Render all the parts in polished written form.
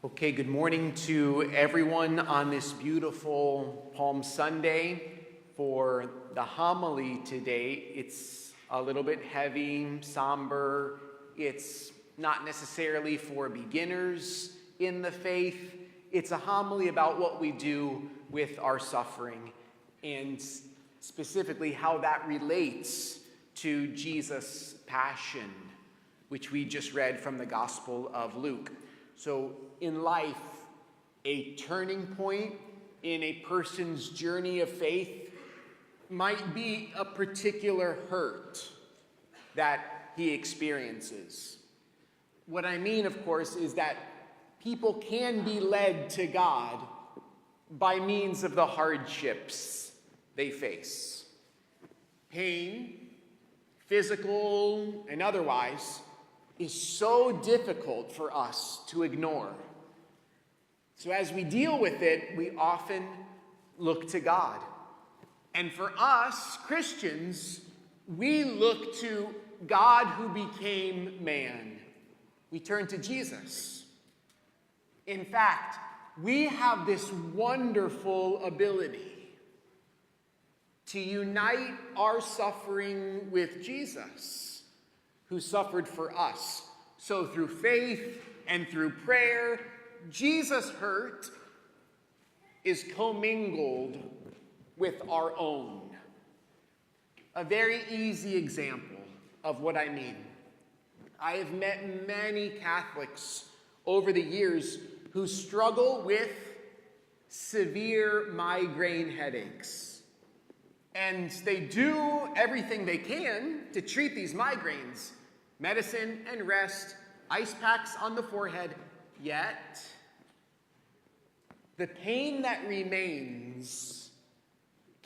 Okay, good morning to everyone on this beautiful Palm Sunday. For the homily today, it's a little bit heavy, somber. It's not necessarily for beginners in the faith. It's a homily about what we do with our suffering and specifically how that relates to Jesus' passion, which we just read from the Gospel of Luke. So in life, a turning point in a person's journey of faith might be a particular hurt that he experiences. What I mean, of course, is that people can be led to God by means of the hardships they face. Pain, physical and otherwise, is so difficult for us to ignore. So as we deal with it, we often look to God. And for us, Christians, we look to God who became man. We turn to Jesus. In fact, we have this wonderful ability to unite our suffering with Jesus, who suffered for us. So through faith and through prayer, Jesus' hurt is commingled with our own. A very easy example of what I mean. I have met many Catholics over the years who struggle with severe migraine headaches. And they do everything they can to treat these migraines. Medicine and rest, ice packs on the forehead. Yet, the pain that remains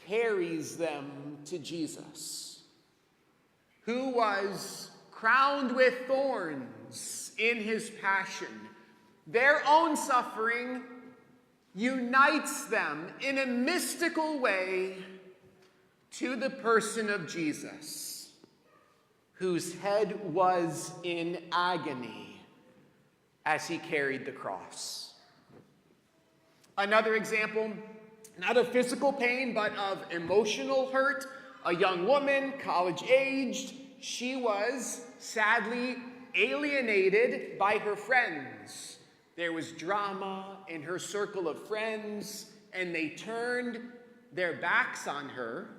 carries them to Jesus, who was crowned with thorns in his passion. Their own suffering unites them in a mystical way to the person of Jesus, whose head was in agony as he carried the cross. Another example, not of physical pain, but of emotional hurt. A young woman, college-aged, she was sadly alienated by her friends. There was drama in her circle of friends, and they turned their backs on her.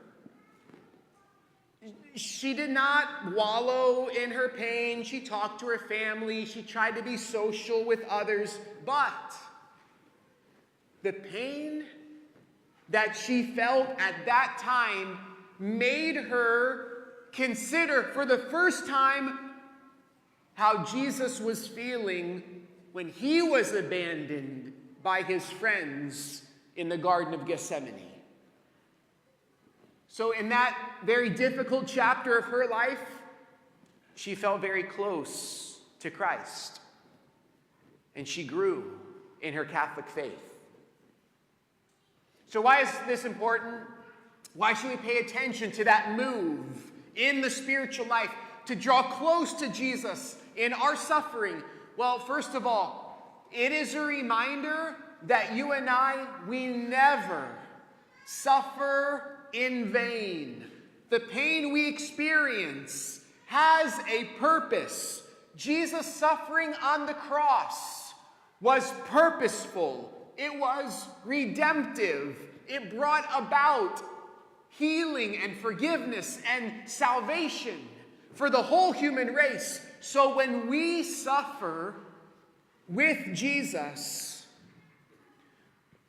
She did not wallow in her pain. She talked to her family. She tried to be social with others. But the pain that she felt at that time made her consider for the first time how Jesus was feeling when he was abandoned by his friends in the Garden of Gethsemane. So in that very difficult chapter of her life, she felt very close to Christ. And she grew in her Catholic faith. So why is this important? Why should we pay attention to that move in the spiritual life to draw close to Jesus in our suffering? Well, first of all, it is a reminder that you and I, we never suffer in vain. The pain we experience has a purpose. Jesus' suffering on the cross was purposeful. It was redemptive. It brought about healing and forgiveness and salvation for the whole human race. So when we suffer with Jesus,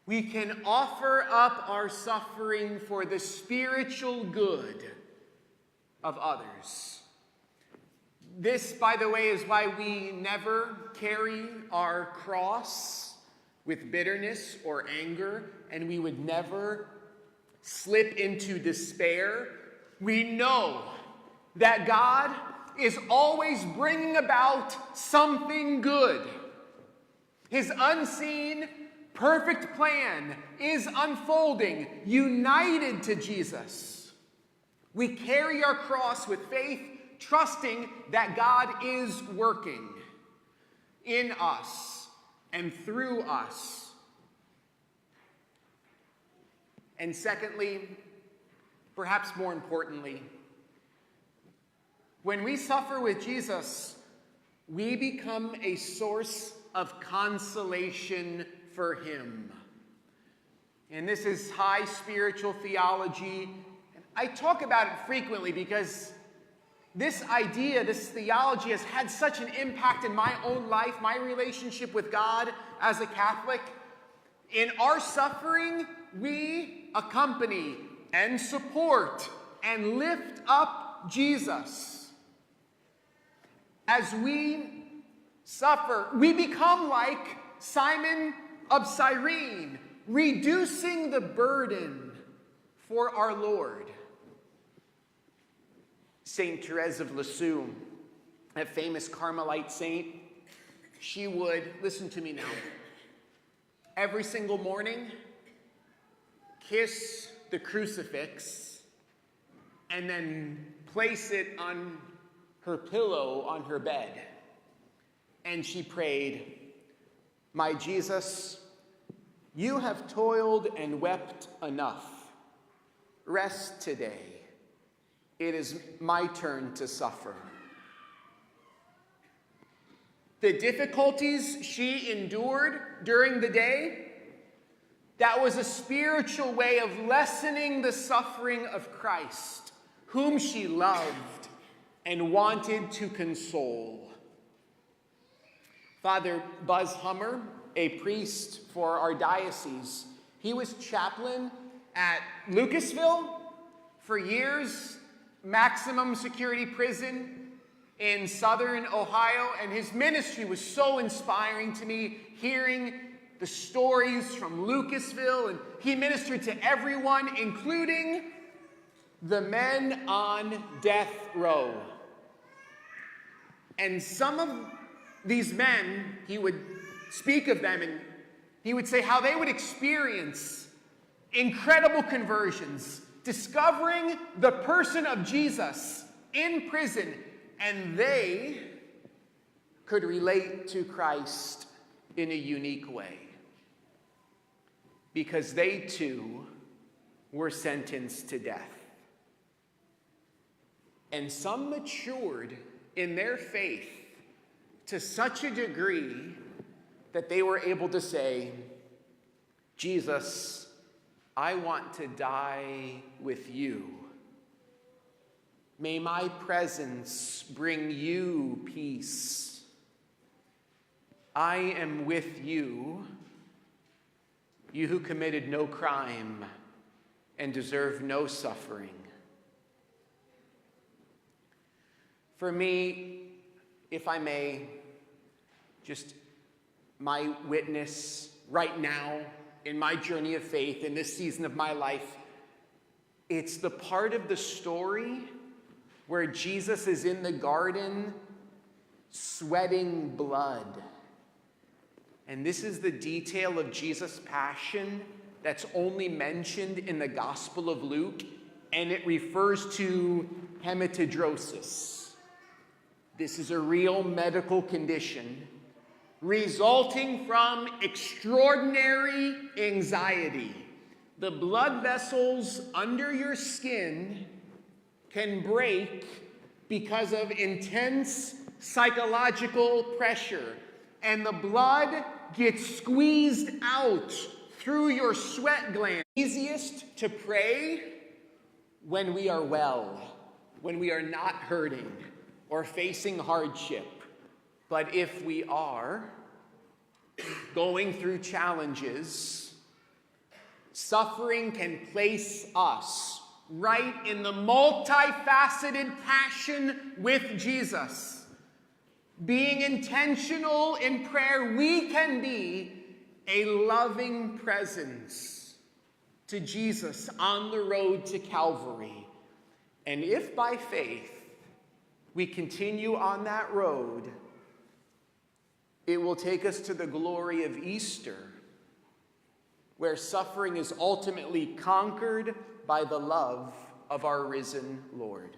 we can offer up our suffering for the spiritual good of others. This, by the way, is why we never carry our cross with bitterness or anger, and we would never slip into despair. We know that God is always bringing about something good. His unseen, perfect plan is unfolding, united to Jesus. We carry our cross with faith, trusting that God is working in us and through us. And secondly, perhaps more importantly, when we suffer with Jesus, we become a source of consolation for him. And this is high spiritual theology. I talk about it frequently because this idea, this theology has had such an impact in my own life, my relationship with God as a Catholic. In our suffering, we accompany and support and lift up Jesus. As we suffer, we become like Simon of Cyrene, reducing the burden for our Lord. Saint Therese of Lisieux, a famous Carmelite saint, she would, listen to me now, every single morning, kiss the crucifix and then place it on her pillow on her bed. And she prayed, "My Jesus, you have toiled and wept enough. Rest today. It is my turn to suffer." The difficulties she endured during the day, that was a spiritual way of lessening the suffering of Christ, whom she loved and wanted to console. Father Buzz Hummer, a priest for our diocese, he was chaplain at Lucasville for years, maximum security prison in southern Ohio, and his ministry was so inspiring to me, hearing the stories from Lucasville, and he ministered to everyone, including the men on death row. And some of these men, he would speak of them, and he would say how they would experience incredible conversions, discovering the person of Jesus in prison, and they could relate to Christ in a unique way because they too were sentenced to death. And some matured in their faith to such a degree that they were able to say, "Jesus, I want to die with you. May my presence bring you peace. I am with you, you who committed no crime and deserve no suffering." For me, if I may, just my witness right now in my journey of faith, in this season of my life, it's the part of the story where Jesus is in the garden sweating blood. And this is the detail of Jesus' passion that's only mentioned in the Gospel of Luke, and it refers to hematidrosis. This is a real medical condition resulting from extraordinary anxiety. The blood vessels under your skin can break because of intense psychological pressure, and the blood gets squeezed out through your sweat gland. Easiest to pray when we are well, when we are not hurting or facing hardship. But if we are going through challenges, suffering can place us right in the multifaceted passion with Jesus. Being intentional in prayer, we can be a loving presence to Jesus on the road to Calvary. And if by faith we continue on that road, it will take us to the glory of Easter, where suffering is ultimately conquered by the love of our risen Lord.